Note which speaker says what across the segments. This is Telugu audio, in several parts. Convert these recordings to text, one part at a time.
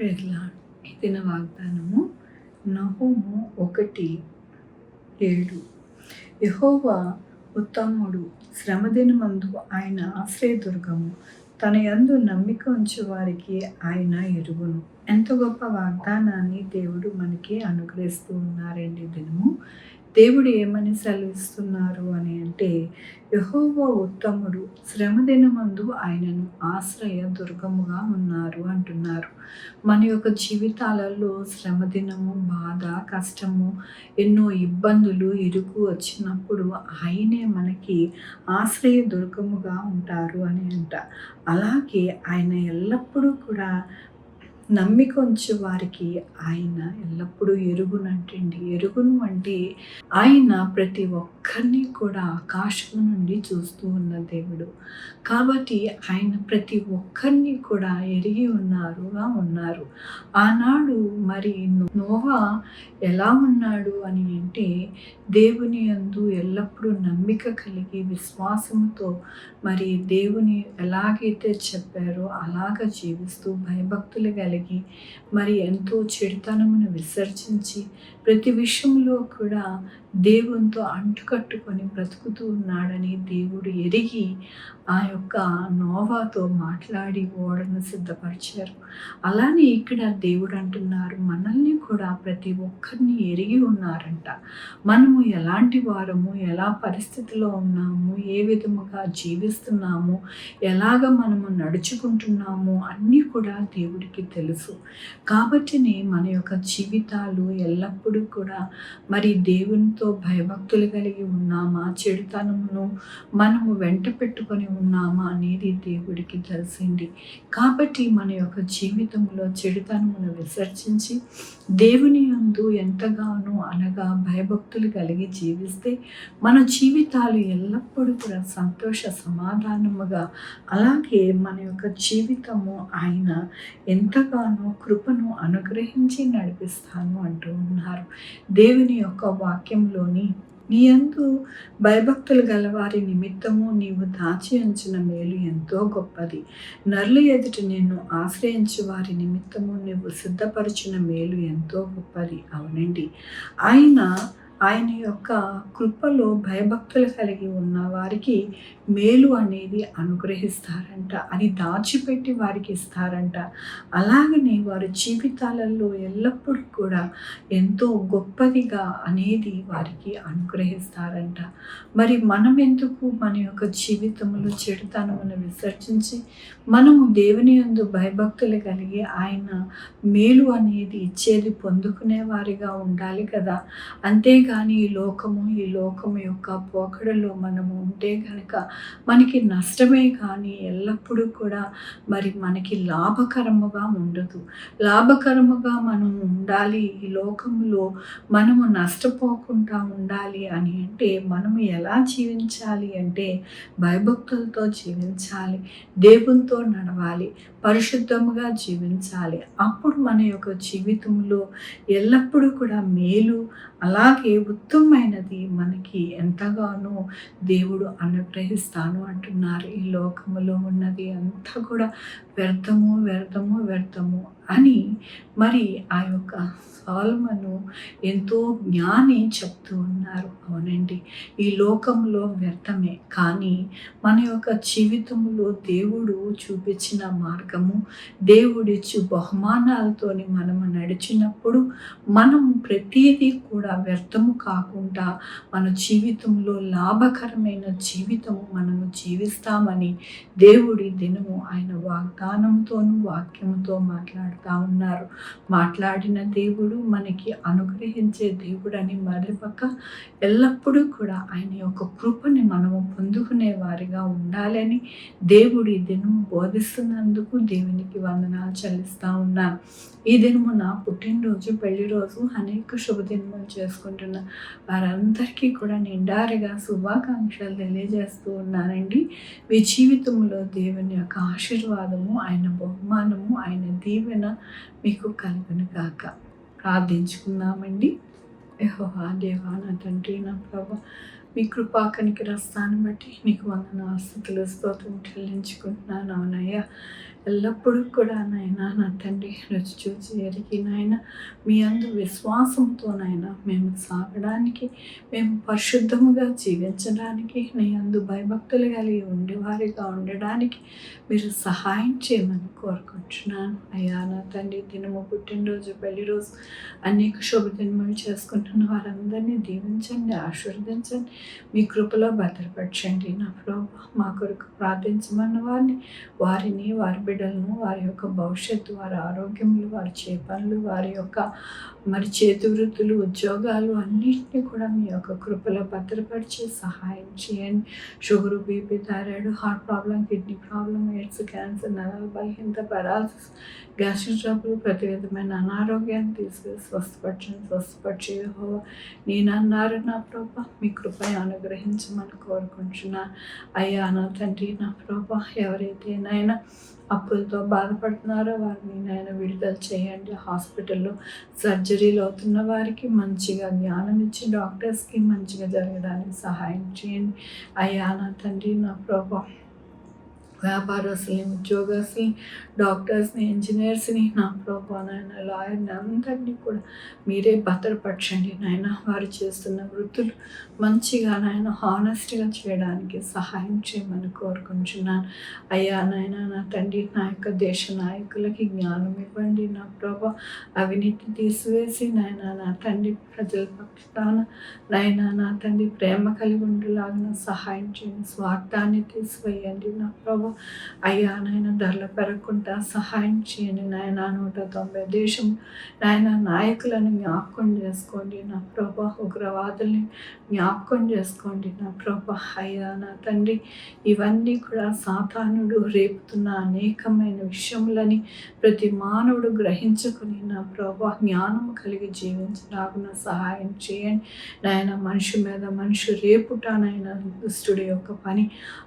Speaker 1: Praise lord. ఈ దిన వాగ్దానము నహూము 1:7. యెహోవా ఉత్తముడు, శ్రమదినమందు ఆయన ఆశ్రయదుర్గము, తన యందు నమ్మిక ఉంచు వారికి ఆయన ఎరుగును. ఎంత గొప్ప వాగ్దానాన్ని దేవుడు మనకి అనుగ్రహిస్తూ ఉన్నారండి. దినము దేవుడు ఏమని సెలవిస్తున్నారు అని అంటే, యెహోవా ఉత్తముడు, శ్రమదినమందు ఆయనను ఆశ్రయ దుర్గముగా ఉన్నారు అంటున్నారు. మన యొక్క జీవితాలలో శ్రమదినము, బాధ, కష్టము, ఎన్నో ఇబ్బందులు, ఇరుకు వచ్చినప్పుడు ఆయనే మనకి ఆశ్రయ దుర్గముగా ఉంటారు అని అంట. అలాగే ఆయన ఎల్లప్పుడూ కూడా నమ్మిక ఉంచు వారికి ఆయన ఎల్లప్పుడూ ఎరుగునంటండి. ఎరుగును అంటే ఆయన ప్రతి ఒక్కరిని కూడా ఆకాశం నుండి చూస్తూ ఉన్న దేవుడు. కాబట్టి ఆయన ప్రతి ఒక్కరిని కూడా ఎరిగి ఉన్నారు. ఆనాడు మరి నోవా ఎలా ఉన్నాడు అని అంటే, దేవుని యందు ఎల్లప్పుడూ నమ్మిక కలిగి విశ్వాసముతో మరి దేవుని ఎలాగైతే చెప్పారో అలాగ జీవిస్తూ భయభక్తులు కలిగి మరి ఎంతో చెడుతనమును విసర్జించి ప్రతి విషయంలో కూడా దేవునితో అంటుకట్టుకొని బ్రతుకుతూ ఉన్నాడని దేవుడు ఎరిగి ఆ యొక్క నోవాతో మాట్లాడి ఓడను సిద్ధపరిచారు. అలానే ఇక్కడ దేవుడు అంటున్నారు, మనల్ని కూడా ప్రతి ఒక్కరిని ఎరిగి ఉన్నారంట. మనము ఎలాంటి వారము, ఎలా పరిస్థితిలో ఉన్నాము, ఏ విధముగా జీవిస్తున్నాము, ఎలాగ మనము నడుచుకుంటున్నాము అన్నీ కూడా దేవుడికి తెలుసు. కాబట్టినే మన యొక్క జీవితాలు ఎల్లప్పుడూ కూడా మరి దేవునితో భయభక్తులు కలిగి ఉన్నామా, చెడుతనమును మనము వెంట పెట్టుకొని ఉన్నామా అనేది దేవుడికి తెలిసింది. కాబట్టి మన యొక్క జీవితంలో చెడుతనమును విసర్జించి దేవుని యందు ఎంతగానో అనగా భయభక్తులు కలిగి జీవిస్తే మన జీవితాలు ఎల్లప్పుడూ కూడా సంతోష సమాధానముగా, అలాగే మన యొక్క జీవితము ఆయన ఎంతగానో కృపను అనుగ్రహించి నడిపిస్తాను అంటూ ఉన్నారు. దేవుని యొక్క వాక్యంలోని నీ యందు భయభక్తులు గలవారి నిమిత్తము నీవు దాచి ఉంచిన మేలు ఎంతో గొప్పది. నరుల ఎదుట నిన్ను ఆశ్రయించు వారి నిమిత్తము నువ్వు సిద్ధపరిచిన మేలు ఎంతో గొప్పది. అవునండి, ఆయన యొక్క కృపలో భయభక్తులు కలిగి ఉన్న వారికి మేలు అనేది అనుగ్రహిస్తారంట. అది దాచిపెట్టి వారికి ఇస్తారంట. అలాగనే వారి జీవితాలలో ఎల్లప్పుడూ కూడా ఎంతో గొప్పదిగా అనేది వారికి అనుగ్రహిస్తారంట. మరి మనం ఎందుకు మన యొక్క జీవితంలో చెడుతనమును విసర్జించి మనము దేవుని యందు భయభక్తులు కలిగి ఆయన మేలు అనేది ఇచ్చేది పొందుకునే వారిగా ఉండాలి కదా. అంతేగాని ఈ లోకము యొక్క పోకడలో మనము ఉంటే కనుక మనకి నష్టమే కానీ ఎల్లప్పుడూ కూడా మరి మనకి లాభకరముగా ఉండదు. లాభకరముగా మనం ఉండాలి, ఈ లోకంలో మనము నష్టపోకుండా ఉండాలి అని అంటే మనము ఎలా జీవించాలి అంటే భయభక్తులతో జీవించాలి, దేవునితో నడవాలి, పరిశుద్ధముగా జీవించాలి. అప్పుడు మన యొక్క జీవితంలో ఎల్లప్పుడూ కూడా మేలు, అలాగే ఉత్తమమైనది మనకి ఎంతగానో దేవుడు అనుగ్రహిస్తాను అంటున్నారు. ఈ లోకములో ఉన్నది అంతా కూడా వ్యర్థము అని మరి ఆ యొక్క సొలొమోను ఎంతో జ్ఞాని చెప్తూ ఉన్నారు. అవునండి, ఈ లోకంలో వ్యర్థమే, కానీ మన యొక్క జీవితంలో దేవుడు చూపించిన మార్గము, దేవుడిచ్చు బహుమానాలతోని మనము నడిచినప్పుడు మనం ప్రతిదీ కూడా వ్యర్థము కాకుండా మన జీవితంలో లాభకరమైన జీవితము మనము జీవిస్తామని దేవుడి దినము ఆయన వాగ్దానంతోనూ వాక్యముతో మాట్లాడుతూ ఉన్నారు. మాట్లాడిన దేవుడు మనకి అనుగ్రహించే దేవుడని మరొక ఎల్లప్పుడూ కూడా ఆయన యొక్క కృపని మనము పొందుకునే వారిగా ఉండాలని దేవుడి దినము బోధిస్తున్నందుకు దేవునికి వందనాలు చెల్లిస్తూ ఉన్నాను. ఈ దినము నా పుట్టినరోజు, పెళ్లి రోజు, అనేక శుభదినములు చేసుకుంటున్న వారందరికీ కూడా నిండారుగా శుభాకాంక్షలు తెలియజేస్తూ ఉన్నానండి. మీ జీవితంలో దేవుని యొక్క ఆశీర్వాదము, ఆయన బహుమానము, ఆయన దీవెన మీకు కలుగును గాక. ప్రార్థించుకుందామండి. యెహోవా దేవా, నా తండ్రి, నా ప్రభువా, మీ కృపా కనికరస్తాన్ని బట్టి నీకు వందనాలు, స్తుతులు, స్తోత్రం చెల్లించుకుంటున్నాను. అవునయ్యా, ఎల్లప్పుడూ కూడా నాయన నా తండ్రి రుచి చూచి ఎరిగి నాయన మీ అందు విశ్వాసంతో నాయన మేము సాగడానికి, మేము పరిశుద్ధముగా జీవించడానికి, నీ అందు భయభక్తులు కలిగి ఉండేవారిగా ఉండడానికి మీరు సహాయం చేయమని కోరుకుంటున్నాను. అయ్యా నా తండ్రి దినము, పుట్టినరోజు, పెళ్లిరోజు, అనేక శుభదినములు చేసుకుంటున్న వారందరినీ దీవించండి, ఆశీర్వదించండి, మీ కృపలో భద్రపరచండి. నా ప్రభు మా కొరకు ప్రార్థించమన్న వారిని, వారి బిడ్డలను, వారి యొక్క భవిష్యత్తు, వారి ఆరోగ్యములు, వారి చేపనులు, వారి యొక్క మరి చేతి వృత్తులు, ఉద్యోగాలు అన్నింటినీ కూడా మీ యొక్క కృపలో భద్రపరిచి సహాయం చేయండి. Sugar, BP, thyroid, heart problem, kidney problem, AIDS, cancer, నరాల బలహీనత, పెరాలసిస్, గ్యాస్ట్రిక్ ట్రబుల్, ప్రతి విధమైన అనారోగ్యాన్ని తీసుకుని స్వస్థపరిచి యెహోవా నేనన్నారు నా ప్రభా మీ కృపను అనుగ్రహించమని కోరుకుంటున్నాను. అయ్యా నా తండ్రి నా ప్రభా ఎవరైతే నాయన అప్పులతో బాధపడుతున్నారో వారిని నాయన విడుదల చేయండి. హాస్పిటల్లో సర్జరీలు అవుతున్న వారికి మంచిగా జ్ఞానం ఇచ్చి డాక్టర్స్కి మంచిగా జరగడానికి సహాయం చేయండి. అయ్యా నా తండ్రి నా ప్రభా వ్యాపారస్తుల్ని, ఉద్యోగస్తుల్ని, డాక్టర్స్ని, ఇంజనీర్స్ని, నా ప్రభా నాయన లాయర్ని అందరినీ కూడా మీరే భద్రపరచండి నాయన. వారు చేస్తున్న వృత్తులు మంచిగా నాయన హానెస్ట్గా చేయడానికి సహాయం చేయమని కోరుకుంటున్నాను. అయ్యా నాయన నా తండ్రి నా యొక్క దేశ నాయకులకి జ్ఞానం ఇవ్వండి. నా ప్రభా అవినీతి తీసివేసి నాయన నా తండ్రి ప్రజల పక్షాన నాయన నా తండ్రి ప్రేమ కలిగి ఉండేలాగా సహాయం చేయండి. స్వార్థాన్ని తీసివేయండి నా ప్రభా. అయ్యా నాయన ధరలు పెరగకుండా సహాయం చేయండి నాయన. 190 దేశం నాయన నాయకులను జ్ఞాపకం చేసుకోండి నా ప్రభా. ఉగ్రవాదుల్ని జ్ఞాపకం చేసుకోండి నా ప్రభా. అయ్యా నా తండ్రి ఇవన్నీ కూడా సాతానుడు రేపుతున్న అనేకమైన విషయములని ప్రతి మానవుడు గ్రహించుకుని నా ప్రభా జ్ఞానం కలిగి జీవించడానికి సహాయం చేయండి నాయన. మనిషి మీద మనిషి రేపుటానైనా దుష్టుడి యొక్క పని,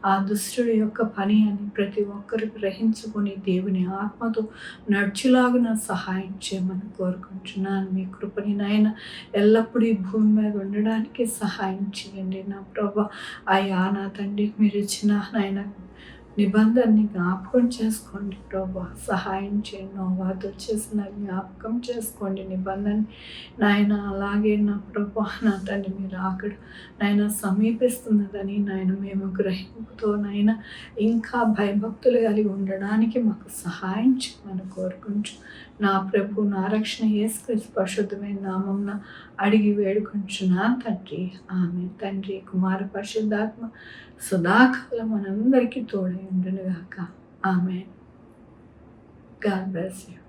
Speaker 1: ఆ దుష్టుడి యొక్క పని అని ప్రతి ఒక్కరు గ్రహించుకొని దేవుని ఆత్మతో నడుచులాగున సహాయం చేయమని కోరుకుంటున్నాను. మీ కృపని నాయన ఎల్లప్పుడూ ఈ భూమి మీద ఉండడానికి సహాయం చేయండి నా ప్రభా. అయ్యా నా తండ్రి మీరు ఇచ్చిన నాయన నిబంధనని జ్ఞాపకం చేసుకోండి ప్రభా. సహాయం చేయండి. నోవాతో చేసిన జ్ఞాపకం చేసుకోండి నిబంధన నాయన. అలాగే నా ప్రభా నా తండ్రి మీరు అక్కడ నాయన సమీపిస్తున్నదని నాయన మేము గ్రహింపుతో నాయన ఇంకా భయభక్తులు కలిగి ఉండడానికి మాకు సహాయం చేయమని కోరుకుంటూ నా ప్రభు నా రక్షణ యేసుక్రీస్తు పరిశుద్ధమైన నామమున అడిగి వేడుకుంటున్నాను తండ్రి. ఆమె తండ్రి కుమార పరిశుద్ధాత్మ సదాకాలం మనందరికీ తోడై ఉండునుగాక. ఆమె. God bless you.